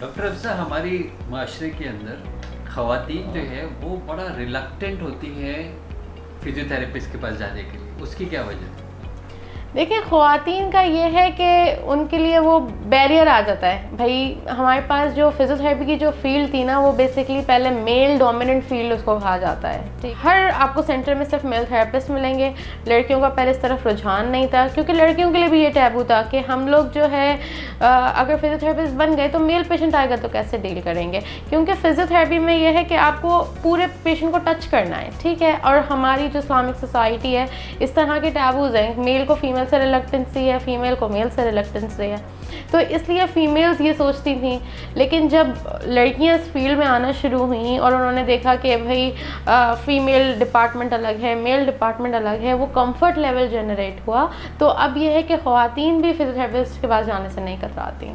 Doctor अफसा, हमारी माशरे के अंदर ख़वातीन जो है वो बड़ा रिलक्टेंट होती है फिजियोथेरेपिस्ट के पास जाने के लिए, उसकी क्या वजह है? देखिए, ख़वातीन का ये है कि उनके लिए वो बैरियर आ जाता है। भाई, हमारे पास जो फिजियोथेरेपी की जो फील्ड थी ना, वो बेसिकली पहले मेल डोमिनेंट फील्ड उसको कहा जाता है। ठीक, हर आपको सेंटर में सिर्फ मेल थेरेपिस्ट मिलेंगे। लड़कियों का पहले इस तरफ रुझान नहीं था, क्योंकि लड़कियों के लिए भी ये टैबू था कि हम लोग जो है अगर फिजियोथेरेपिस्ट बन गए तो मेल पेशेंट आएगा तो कैसे डील करेंगे, क्योंकि फिजियोथेरेपी में ये है कि आपको पूरे पेशेंट को टच करना है। ठीक है, और हमारी जो इस्लामिक सोसाइटी है, इस तरह के टैबूज़ हैं। मेल को फीमेल से रिलक्टेंसी है, फीमेल को मेल से रिलक्टेंसी है, तो इसलिए फ़ीमेल्स ये सोचती थी। लेकिन जब लड़कियां इस फील्ड में आना शुरू हुई और उन्होंने देखा कि भाई फ़ीमेल डिपार्टमेंट अलग है, मेल डिपार्टमेंट अलग है, वो कंफर्ट लेवल जनरेट हुआ। तो अब ये है कि ख़वातीन भी फिजियोथेरेपिस्ट के पास जाने से नहीं कतराती।